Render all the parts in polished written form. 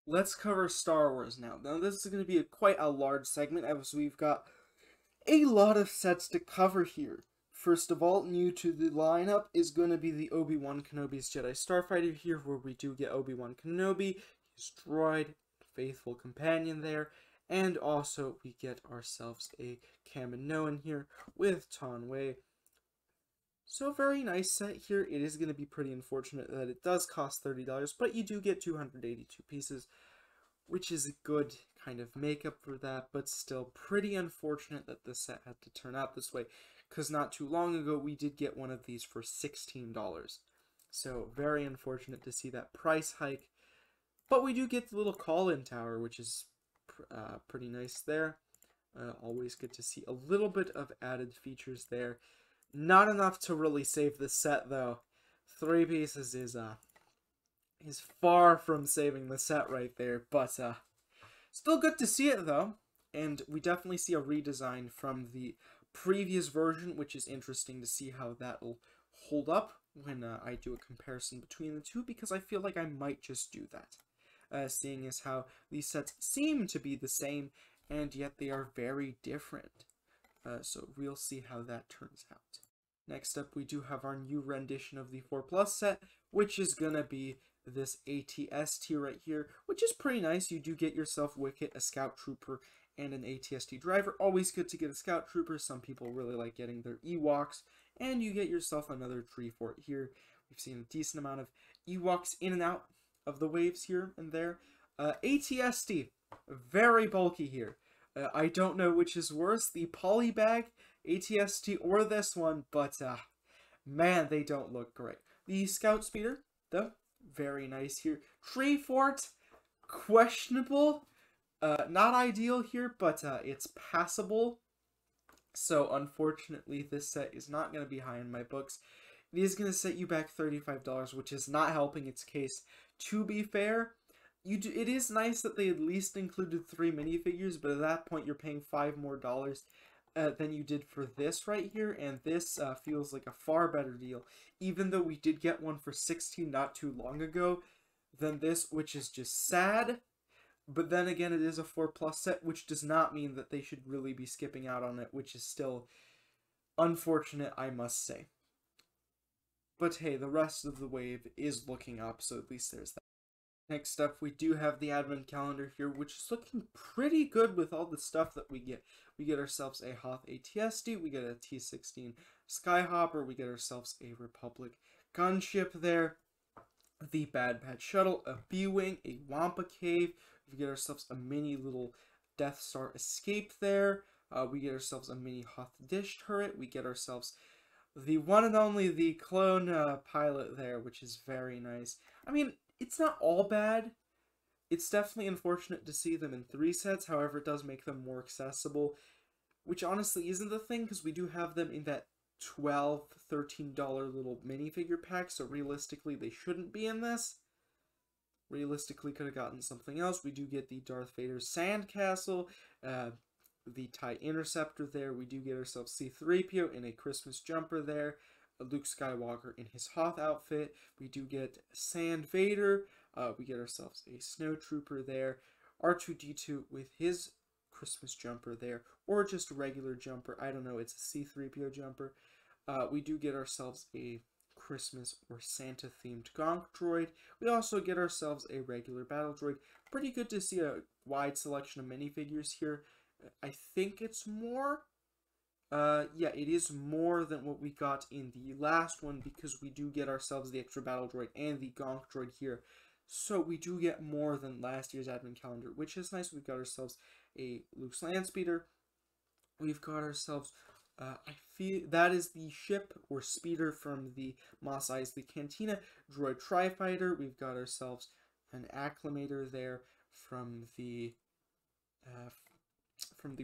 let's cover Star Wars now. Now, this is going to be quite a large segment as we've got a lot of sets to cover here. First of all, new to the lineup is going to be the Obi-Wan Kenobi's Jedi Starfighter here, where we do get Obi-Wan Kenobi, his droid, faithful companion there, and also we get ourselves a Kaminoan here with Tonwei. So very nice set here. It is going to be pretty unfortunate that it does cost $30, but you do get 282 pieces, which is a good kind of makeup for that, but still pretty unfortunate that this set had to turn out this way, because not too long ago we did get one of these for $16. So very unfortunate to see that price hike, but we do get the little call-in tower, which is pretty nice there. Always good to see a little bit of added features there. Not enough to really save the set though. 3 pieces is far from saving the set right there, but still good to see it though. And we definitely see a redesign from the previous version, which is interesting to see how that'll hold up when I do a comparison between the two, because I feel like I might just do that. Seeing as how these sets seem to be the same, and yet they are very different. So we'll see how that turns out. Next up, we do have our new rendition of the 4+ set, which is gonna be this ATST right here, which is pretty nice. You do get yourself Wicket, a Scout Trooper, and an ATST driver. Always good to get a Scout Trooper. Some people really like getting their Ewoks, and you get yourself another tree fort here. We've seen a decent amount of Ewoks in and out of the waves here and there. ATST, very bulky here. I don't know which is worse, the Polybag ATST or this one, but man, they don't look great. The Scout Speeder, though, very nice here. Tree Fort, questionable. Not ideal here, but it's passable. So unfortunately, this set is not going to be high in my books. It is going to set you back $35, which is not helping its case. To be fair, it is nice that they at least included 3 minifigures, but at that point you're paying $5 more than you did for this right here, and this feels like a far better deal, even though we did get one for $16 not too long ago than this, which is just sad. But then again, it is a 4+ set, which does not mean that they should really be skipping out on it, which is still unfortunate, I must say. But hey, the rest of the wave is looking up, so at least there's that. Next up, we do have the advent calendar here, which is looking pretty good with all the stuff that we get. We get ourselves a Hoth ATST, we get a T-16 Skyhopper, we get ourselves a Republic gunship there, the Bad Batch shuttle, a B-Wing, a Wampa cave, we get ourselves a mini little Death Star escape there, we get ourselves a mini Hoth dish turret, we get ourselves the one and only the clone pilot there, which is very nice. I mean, it's not all bad. It's definitely unfortunate to see them in 3 sets, however, it does make them more accessible, which honestly isn't the thing, because we do have them in that $12, $13 little minifigure pack, so realistically they shouldn't be in this. Realistically could have gotten something else. We do get the Darth Vader Sandcastle, the TIE Interceptor there. We do get ourselves C-3PO in a Christmas jumper there. Luke Skywalker in his Hoth outfit. We do get Sand Vader. We get ourselves a Snow Trooper there. R2-D2 with his Christmas jumper there. Or just a regular jumper. I don't know. It's a C-3PO jumper. We do get ourselves a Christmas or Santa themed Gonk droid. We also get ourselves a regular battle droid. Pretty good to see a wide selection of minifigures here. I think it's more. Yeah, it is more than what we got in the last one, because we do get ourselves the extra battle droid and the Gonk droid here. So we do get more than last year's advent calendar, which is nice. We've got ourselves a Luke's Landspeeder. We've got ourselves, I feel that is the ship or speeder from the Mos Eisley Cantina droid tri-fighter. We've got ourselves an acclimator there from the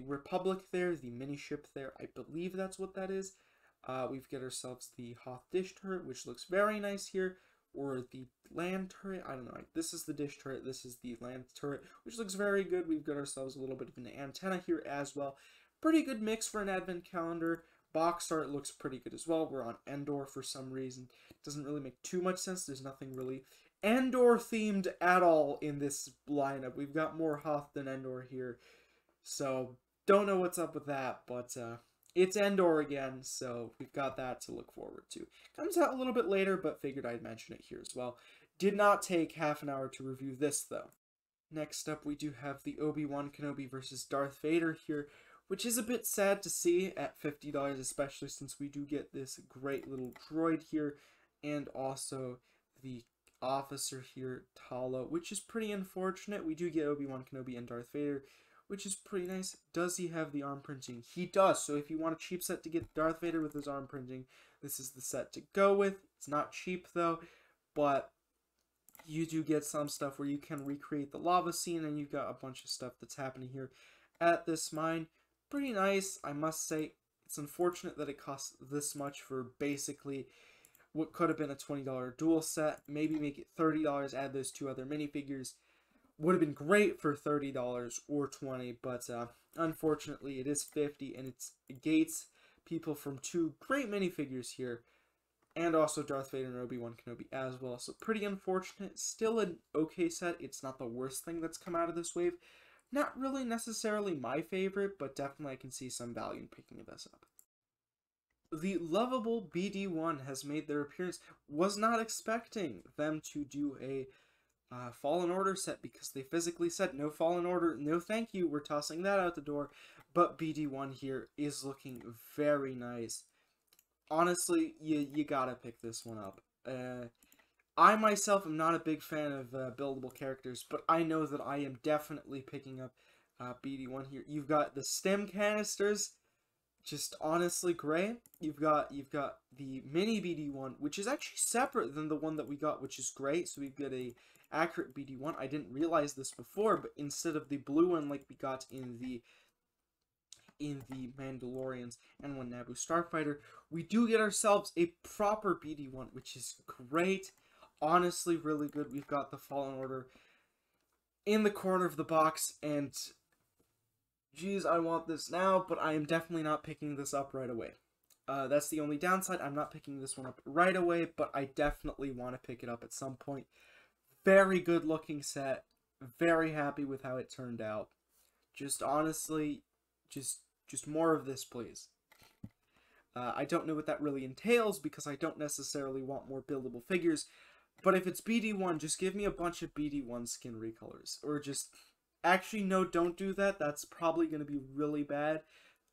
Republic there, the mini ship there. I believe that's what that is. We've got ourselves the Hoth dish turret, which looks very nice here, or the land turret. I don't know. This is the dish turret. This is the land turret, which looks very good. We've got ourselves a little bit of an antenna here as well. Pretty good mix for an advent calendar. Box art looks pretty good as well. We're on Endor for some reason. It doesn't really make too much sense. There's nothing really Endor themed at all in this lineup. We've got more Hoth than Endor here, so don't know what's up with that, but it's Endor again, so we've got that to look forward to. Comes out a little bit later, but figured I'd mention it here as well. Did not take half an hour to review this, though. Next up, we do have the Obi-Wan Kenobi versus Darth Vader here, which is a bit sad to see at $50, especially since we do get this great little droid here, and also the officer here, Tala, which is pretty unfortunate. We do get Obi-Wan Kenobi and Darth Vader, which is pretty nice. Does he have the arm printing? He does, so if you want a cheap set to get Darth Vader with his arm printing, this is the set to go with. It's not cheap, though, but you do get some stuff where you can recreate the lava scene, and you've got a bunch of stuff that's happening here at this mine. Pretty nice, I must say. It's unfortunate that it costs this much for basically what could have been a $20 dual set. Maybe make it $30, add those two other minifigures. Would have been great for $30 or $20, but unfortunately it is $50, and it gates people from two great minifigures here, and also Darth Vader and Obi-Wan Kenobi as well. So pretty unfortunate. Still an okay set. It's not the worst thing that's come out of this wave. Not really necessarily my favorite, but definitely I can see some value in picking this up. The lovable BD1 has made their appearance. Was not expecting them to do a Fallen Order set, because they physically said no Fallen Order, no thank you, we're tossing that out the door. But BD1 here is looking very nice. Honestly, you gotta pick this one up. I myself am not a big fan of buildable characters, but I know that I am definitely picking up BD1 here. You've got the stem canisters, just honestly great. You've got the mini BD1, which is actually separate than the one that we got, which is great. So we've got a accurate BD1. I didn't realize this before, but instead of the blue one like we got in the Mandalorians and one Naboo Starfighter, we do get ourselves a proper BD1, which is great. Honestly, really good. We've got the Fallen Order in the corner of the box, and geez, I want this now, but I am definitely not picking this up right away. That's the only downside. I'm not picking this one up right away, but I definitely want to pick it up at some point. Very good looking set. Very happy with how it turned out. Just honestly, just more of this, please. I don't know what that really entails, because I don't necessarily want more buildable figures, but if it's BD1, just give me a bunch of BD1 skin recolors, or just... Actually, no, don't do that. That's probably going to be really bad.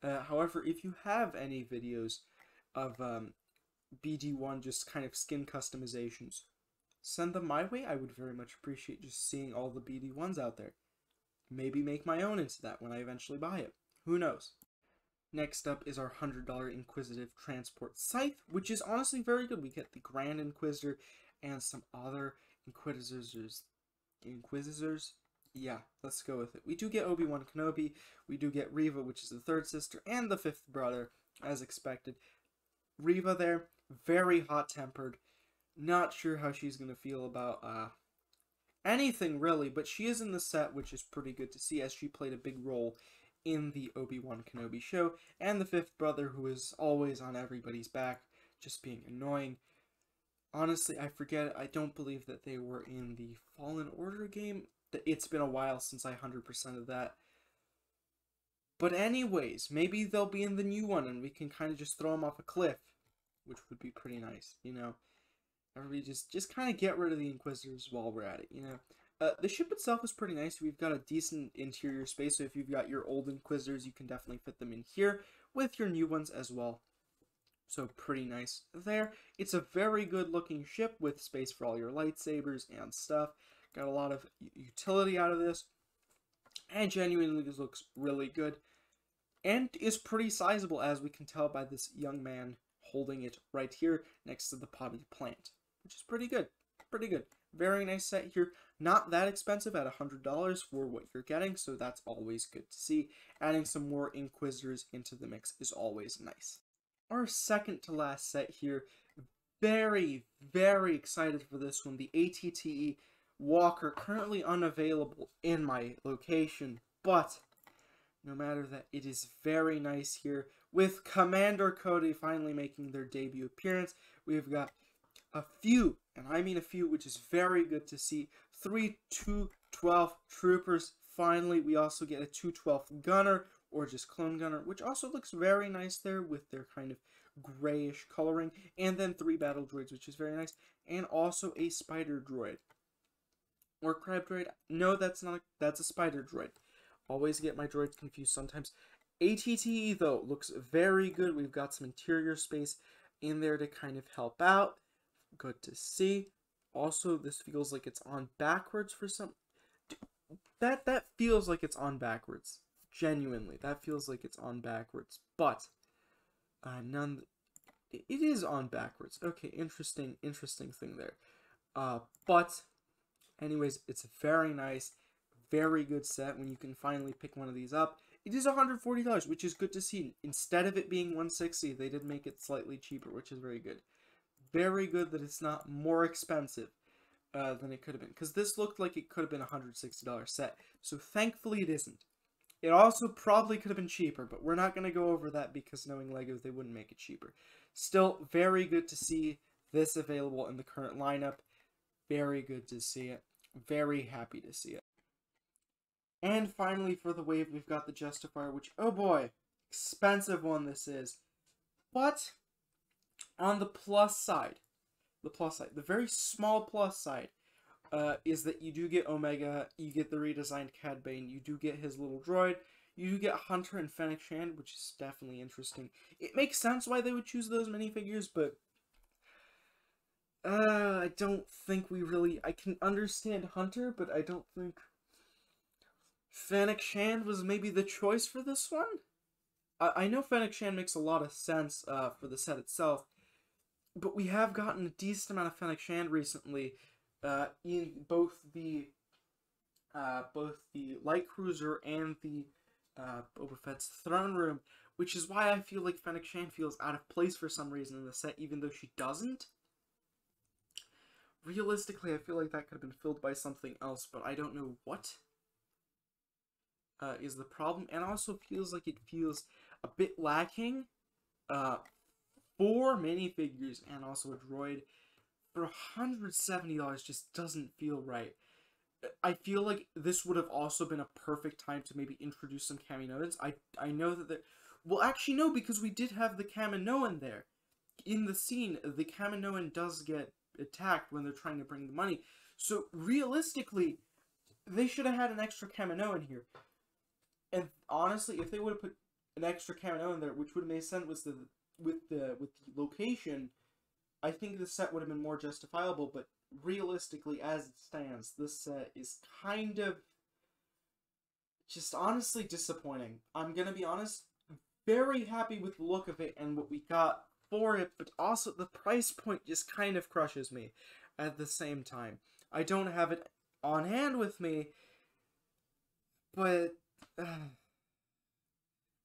However, if you have any videos of BD1 just kind of skin customizations, send them my way. I would very much appreciate just seeing all the BD1s out there. Maybe make my own into that when I eventually buy it. Who knows? Next up is our $100 Inquisitor Transport Scythe, which is honestly very good. We get the Grand Inquisitor and some other Inquisitors. Yeah, let's go with it. We do get Obi-Wan Kenobi, we do get Reva, which is the third sister, and the fifth brother, as expected. Reva there, very hot-tempered. Not sure how she's going to feel about anything, really, but she is in the set, which is pretty good to see, as she played a big role in the Obi-Wan Kenobi show. And the fifth brother, who is always on everybody's back, just being annoying. Honestly, I forget, I don't believe that they were in the Fallen Order game. It's been a while since I 100% of that. But anyways, maybe they'll be in the new one and we can kind of just throw them off a cliff, which would be pretty nice, you know. Everybody just kind of get rid of the Inquisitors while we're at it, you know. The ship itself is pretty nice. We've got a decent interior space, so if you've got your old Inquisitors, you can definitely fit them in here with your new ones as well. So pretty nice there. It's a very good looking ship with space for all your lightsabers and stuff. Got a lot of utility out of this, and genuinely looks really good, and is pretty sizable, as we can tell by this young man holding it right here next to the potted plant, which is pretty good. Pretty good. Very nice set here. Not that expensive at $100 for what you're getting, so that's always good to see. Adding some more Inquisitors into the mix is always nice. Our second to last set here, very, very excited for this one. The Att Walker, currently unavailable in my location, but no matter that, it is very nice here. With Commander Cody finally making their debut appearance, we've got a few and I mean a few, which is very good to see. 3 212 troopers. Finally, we also get a 212 gunner, or just clone gunner, which also looks very nice there with their kind of grayish coloring. And then 3 battle droids, which is very nice. And also a spider droid. Or crab droid. No, that's not. That's a spider droid. Always get my droids confused sometimes. ATTE, though, looks very good. We've got some interior space in there to kind of help out. Good to see. Also, this feels like it's on backwards for some... That feels like it's on backwards. Genuinely, that feels like it's on backwards. But, it is on backwards. Okay, interesting thing there. But, anyways, it's very nice. Very good set when you can finally pick one of these up. It is $140, which is good to see. Instead of it being $160, they did make it slightly cheaper, which is very good. Very good that it's not more expensive than it could have been. Because this looked like it could have been a $160 set. So thankfully it isn't. It also probably could have been cheaper, but we're not going to go over that because knowing Legos, they wouldn't make it cheaper. Still, very good to see this available in the current lineup. Very good to see it. Very happy to see it. And finally, for the wave, we've got the Justifier, which, oh boy, expensive one this is. But, on the plus side, the very small plus side, is that you do get Omega, you get the redesigned Cad Bane, you do get his little droid, you do get Hunter and Fennec Shand, which is definitely interesting. It makes sense why they would choose those minifigures, but I don't think I can understand Hunter, but I don't think Fennec Shand was maybe the choice for this one. I know Fennec Shand makes a lot of sense for the set itself, but we have gotten a decent amount of Fennec Shand recently in both the Light Cruiser and the Boba Fett's Throne Room, which is why I feel like Fennec Shand feels out of place for some reason in the set, even though she doesn't. Realistically, I feel like that could have been filled by something else, but I don't know what is the problem. And also feels like it feels a bit lacking for minifigures and also a droid for $170 just doesn't feel right. I feel like this would have also been a perfect time to maybe introduce some Kaminoans. I know that well, actually no, because we did have the Kaminoan there. In the scene, the Kaminoan does get attacked when they're trying to bring the money. So realistically, they should have had an extra Kaminoan here. And honestly, if they would have put an extra Kaminoan there, which would have made sense with the location, I think the set would have been more justifiable, but realistically, as it stands, this set is kind of just honestly disappointing. I'm gonna be honest, very happy with the look of it and what we got for it, but also the price point just kind of crushes me at the same time. I don't have it on hand with me, but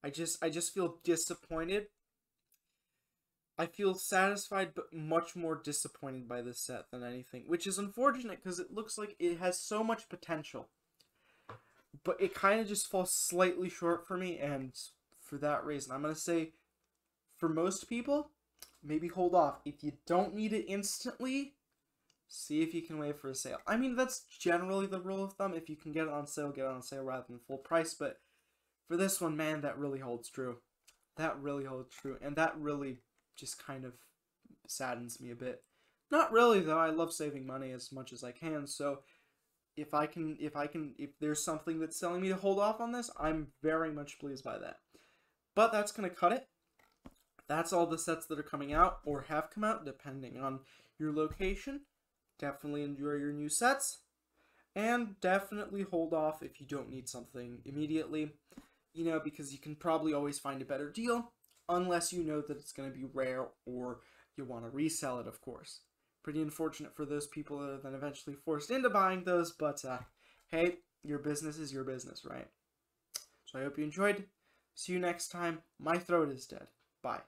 I just feel disappointed. I feel satisfied, but much more disappointed by this set than anything, which is unfortunate because it looks like it has so much potential. But it kind of just falls slightly short for me, and for that reason, I'm going to say, for most people, maybe hold off. If you don't need it instantly, see if you can wait for a sale. I mean, that's generally the rule of thumb. If you can get it on sale, get it on sale rather than full price, but for this one, man, that really holds true. That really holds true, and that really just kind of saddens me a bit. Not really, though. I love saving money as much as I can, so if there's something that's telling me to hold off on this, I'm very much pleased by that. But that's going to cut it. That's all the sets that are coming out, or have come out, depending on your location. Definitely enjoy your new sets, and definitely hold off if you don't need something immediately, you know, because you can probably always find a better deal, unless you know that it's going to be rare or you want to resell it, of course. Pretty unfortunate for those people that are then eventually forced into buying those, but hey, your business is your business, right? So I hope you enjoyed. See you next time. My throat is dead. Bye.